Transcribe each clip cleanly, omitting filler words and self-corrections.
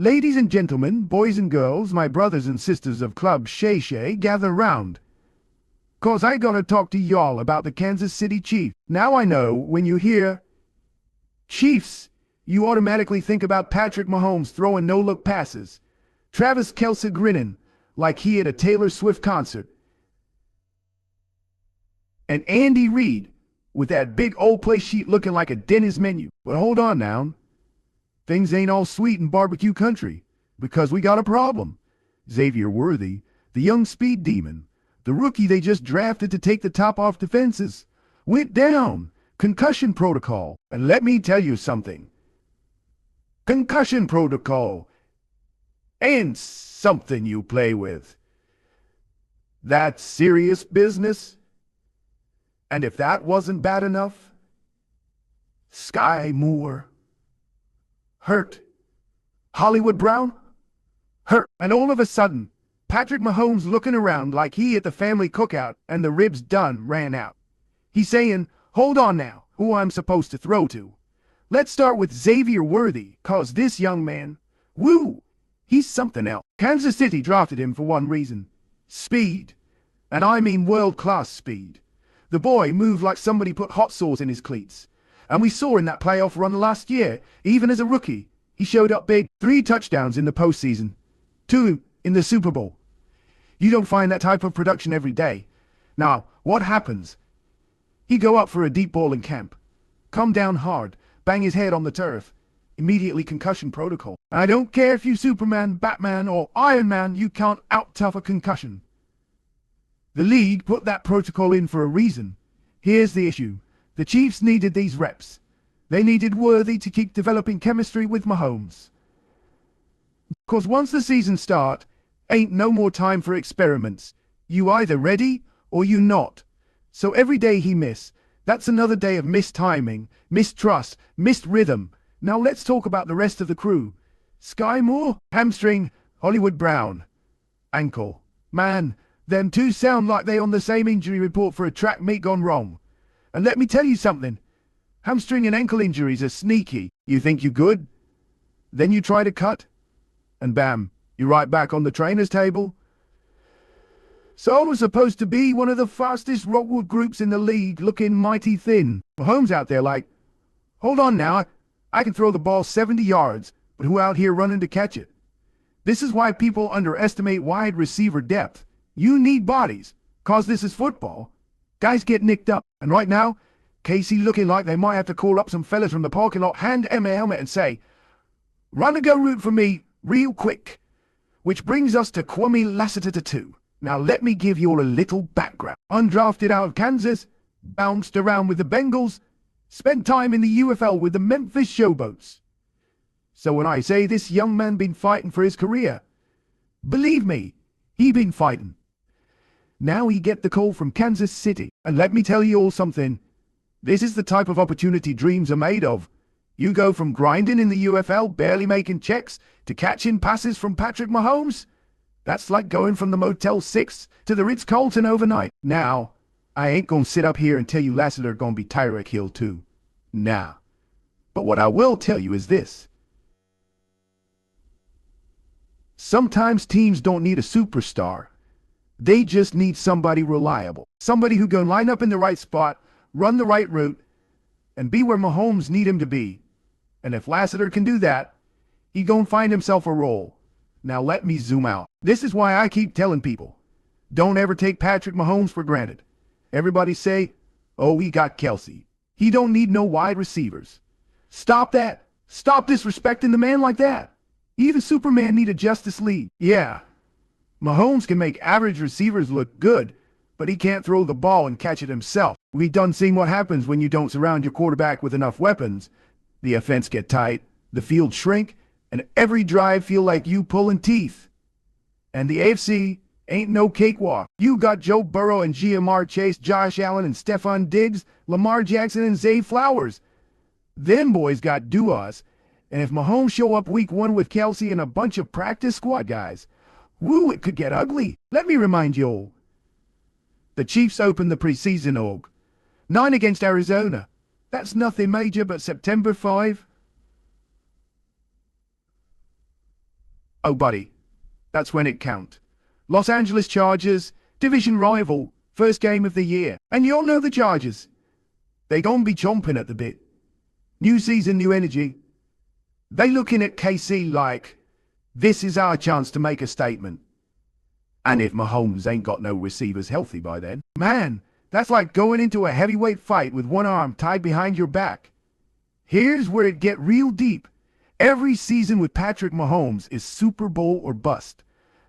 Ladies and gentlemen, boys and girls, my brothers and sisters of Club Shay Shay, gather round. 'Cause I gotta talk to y'all about the Kansas City Chiefs. Now I know when you hear Chiefs, you automatically think about Patrick Mahomes throwing no-look passes, Travis Kelce grinning like he at a Taylor Swift concert, and Andy Reid with that big old play sheet looking like a Denny's menu. But hold on now. Things ain't all sweet in barbecue country, because we got a problem. Xavier Worthy, the young speed demon, the rookie they just drafted to take the top off defenses, went down. Concussion protocol. And let me tell you something. Concussion protocol ain't something you play with. That's serious business. And if that wasn't bad enough, Sky Moore hurt. Hollywood Brown hurt. And all of a sudden, Patrick Mahomes looking around like he at the family cookout and the ribs done ran out. He's saying, hold on now, who I'm supposed to throw to. Let's start with Xavier Worthy, 'cause this young man, woo, he's something else. Kansas City drafted him for one reason. Speed. And I mean world-class speed. The boy moved like somebody put hot sauce in his cleats. And we saw in that playoff run last year, even as a rookie, he showed up big. 3 touchdowns in the postseason. 2 in the Super Bowl. You don't find that type of production every day. Now, what happens? He go up for a deep ball in camp. Come down hard, bang his head on the turf. Immediately concussion protocol. I don't care if you Superman, Batman, or Iron Man, you can't out-tough a concussion. The league put that protocol in for a reason. Here's the issue. The Chiefs needed these reps. They needed Worthy to keep developing chemistry with Mahomes. 'Cause once the season start, ain't no more time for experiments. You either ready or you not. So every day he miss, that's another day of missed timing, mistrust, missed rhythm. Now let's talk about the rest of the crew. Sky Moore, hamstring, Hollywood Brown, ankle. Man, them two sound like they on the same injury report for a track meet gone wrong. And let me tell you something. Hamstring and ankle injuries are sneaky. You think you good? Then you try to cut, and bam, you're right back on the trainer's table. Seoul was supposed to be one of the fastest rockwood groups in the league, looking mighty thin. Mahomes out there like, hold on now, I can throw the ball 70 yards, but who out here running to catch it? This is why people underestimate wide receiver depth. You need bodies, 'cause this is football. Guys get nicked up, and right now, Casey looking like they might have to call up some fellas from the parking lot, hand them a helmet and say, run a go route for me, real quick. Which brings us to Kwame Lassiter 2. Now let me give you all a little background. Undrafted out of Kansas, bounced around with the Bengals, spent time in the UFL with the Memphis Showboats. So when I say this young man been fighting for his career, believe me, he been fighting. Now he get the call from Kansas City, and let me tell you all something. This is the type of opportunity dreams are made of. You go from grinding in the UFL, barely making checks, to catching passes from Patrick Mahomes. That's like going from the Motel 6 to the Ritz-Carlton overnight. Now, I ain't gonna sit up here and tell you Lassiter gonna be Tyreek Hill too. Nah. But what I will tell you is this. Sometimes teams don't need a superstar. They just need somebody reliable. Somebody who can line up in the right spot, run the right route, and be where Mahomes need him to be. And if Lassiter can do that, he gonna find himself a role. Now let me zoom out. This is why I keep telling people, don't ever take Patrick Mahomes for granted. Everybody say, oh, he got Kelce. He don't need no wide receivers. Stop that. Stop disrespecting the man like that. Even Superman need a Justice League. Yeah, Mahomes can make average receivers look good, but he can't throw the ball and catch it himself. We done seen what happens when you don't surround your quarterback with enough weapons. The offense get tight, the field shrink, and every drive feel like you pulling teeth. And the AFC ain't no cakewalk. You got Joe Burrow and Jamar Chase, Josh Allen and Stephon Diggs, Lamar Jackson and Zay Flowers. Them boys got duos. And if Mahomes show up week 1 with Kelce and a bunch of practice squad guys, woo, it could get ugly. Let me remind you all. The Chiefs opened the preseason 9 against Arizona. That's nothing major but September 5. Oh, buddy, that's when it count. Los Angeles Chargers, division rival, first game of the year. And you all know the Chargers. They gon' be chomping at the bit. New season, new energy. They looking at KC like, this is our chance to make a statement. And if Mahomes ain't got no receivers healthy by then, man, that's like going into a heavyweight fight with one arm tied behind your back. Here's where it get real deep. Every season with Patrick Mahomes is Super Bowl or bust.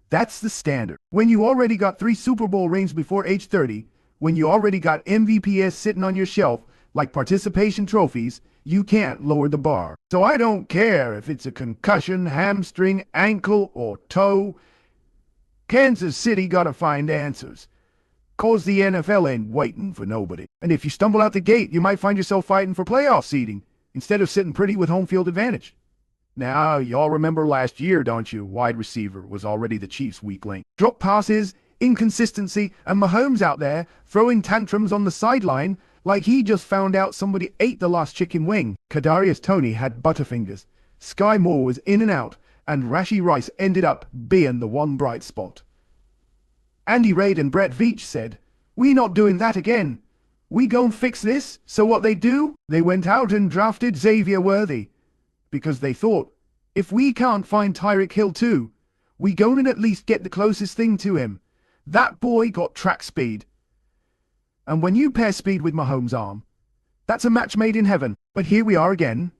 That's the standard. When you already got 3 Super Bowl rings before age 30, when you already got MVPs sitting on your shelf like participation trophies, you can't lower the bar. So I don't care if it's a concussion, hamstring, ankle, or toe. Kansas City gotta find answers. 'Cause the NFL ain't waiting for nobody. And if you stumble out the gate, you might find yourself fighting for playoff seeding instead of sitting pretty with home field advantage. Now, y'all remember last year, don't you? Wide receiver was already the Chiefs' weak link. Drop passes, inconsistency, and Mahomes out there throwing tantrums on the sideline like he just found out somebody ate the last chicken wing. Kadarius Toney had butterfingers. Sky Moore was in and out, and Rashee Rice ended up being the one bright spot. Andy Reid and Brett Veach said, "We not doing that again. We gon' fix this." So what they do? They went out and drafted Xavier Worthy. Because they thought, if we can't find Tyreek Hill too, we gonna at least get the closest thing to him. That boy got track speed. And when you pair speed with Mahomes' arm, that's a match made in heaven. But here we are again.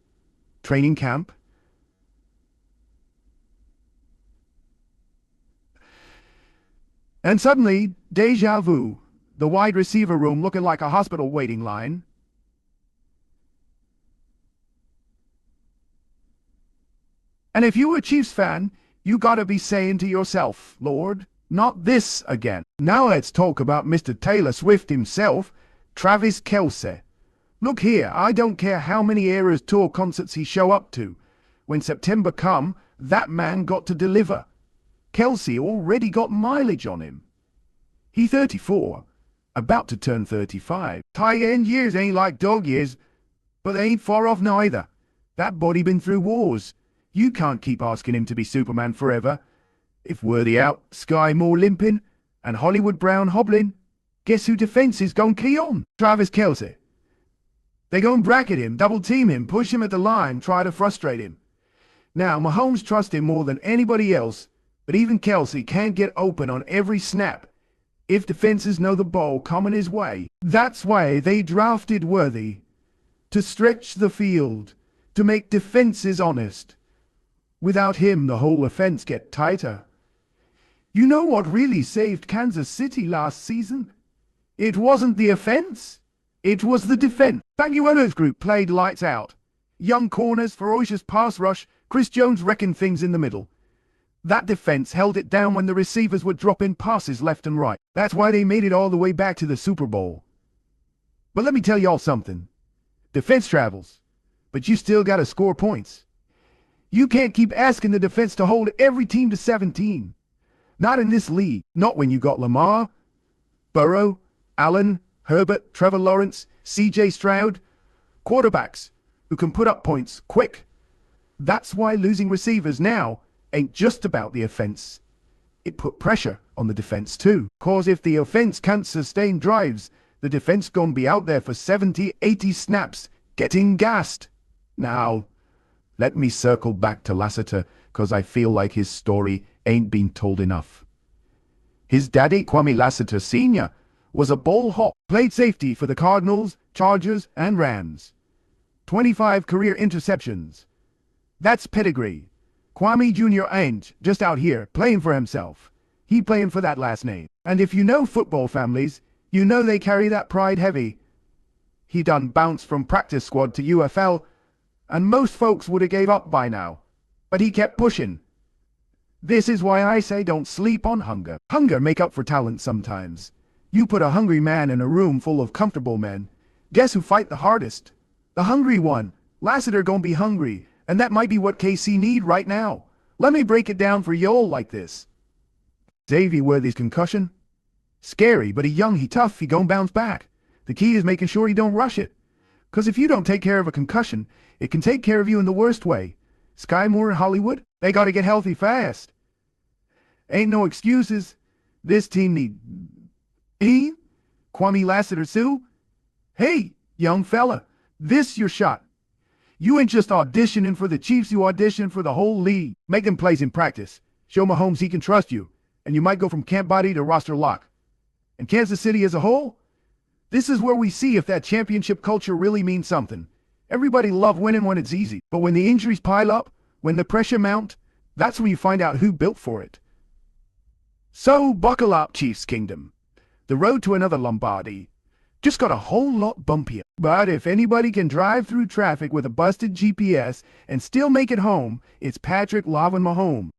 Training camp. And suddenly, deja vu. The wide receiver room looking like a hospital waiting line. And if you're a Chiefs fan, you gotta be saying to yourself, Lord, not this again. Now let's talk about Mr. Taylor Swift himself, Travis Kelce. Look here, I don't care how many Eras Tour concerts he show up to. When September come, that man got to deliver. Kelce already got mileage on him. He 34, about to turn 35. Tight end years ain't like dog years, but they ain't far off neither. That body been through wars. You can't keep asking him to be Superman forever. If Worthy out, Sky Moore limping, and Hollywood Brown hobbling, guess who defense is gon' key on? Travis Kelce. They gon' bracket him, double team him, push him at the line, try to frustrate him. Now, Mahomes trusts him more than anybody else, but even Kelce can't get open on every snap if defenses know the ball coming his way. That's why they drafted Worthy, to stretch the field, to make defenses honest. Without him, the whole offense get tighter. You know what really saved Kansas City last season? It wasn't the offense. It was the defense. Baguelo's group played lights out. Young corners, ferocious pass rush, Chris Jones wrecking things in the middle. That defense held it down when the receivers were dropping passes left and right. That's why they made it all the way back to the Super Bowl. But let me tell y'all something. Defense travels, but you still gotta score points. You can't keep asking the defense to hold every team to 17. Not in this league. Not when you got Lamar, Burrow, Allen, Herbert, Trevor Lawrence, CJ Stroud. Quarterbacks who can put up points quick. That's why losing receivers now ain't just about the offense. It put pressure on the defense too. 'Cause if the offense can't sustain drives, the defense gonna be out there for 70, 80 snaps, getting gassed. Now, let me circle back to Lassiter, 'cause I feel like his story ain't been told enough. His daddy, Kwame Lassiter Sr., was a ball hawk, played safety for the Cardinals, Chargers, and Rams. 25 career interceptions. That's pedigree. Kwame Jr. ain't just out here playing for himself. He playing for that last name. And if you know football families, you know they carry that pride heavy. He done bounced from practice squad to UFL, and most folks would have gave up by now. But he kept pushing. This is why I say don't sleep on hunger. Hunger make up for talent sometimes. You put a hungry man in a room full of comfortable men. Guess who fight the hardest? The hungry one. Lassiter gonna be hungry, and that might be what KC need right now. Let me break it down for y'all like this. Xavier Worthy's concussion? Scary, but he young, he tough, he gon' bounce back. The key is making sure he don't rush it. 'Cause if you don't take care of a concussion, it can take care of you in the worst way. Sky Moore and Hollywood, they gotta get healthy fast. Ain't no excuses. This team need... Kwame Lassiter Sue? Hey, young fella, this your shot. You ain't just auditioning for the Chiefs, you audition for the whole league. Make them plays in practice. Show Mahomes he can trust you, and you might go from camp body to roster lock. And Kansas City as a whole? This is where we see if that championship culture really means something. Everybody love winning when it's easy, but when the injuries pile up, when the pressure mount, that's when you find out who built for it. So buckle up, Chiefs Kingdom. The road to another Lombardi just got a whole lot bumpier. But if anybody can drive through traffic with a busted GPS and still make it home, it's Patrick Lavin Mahomes.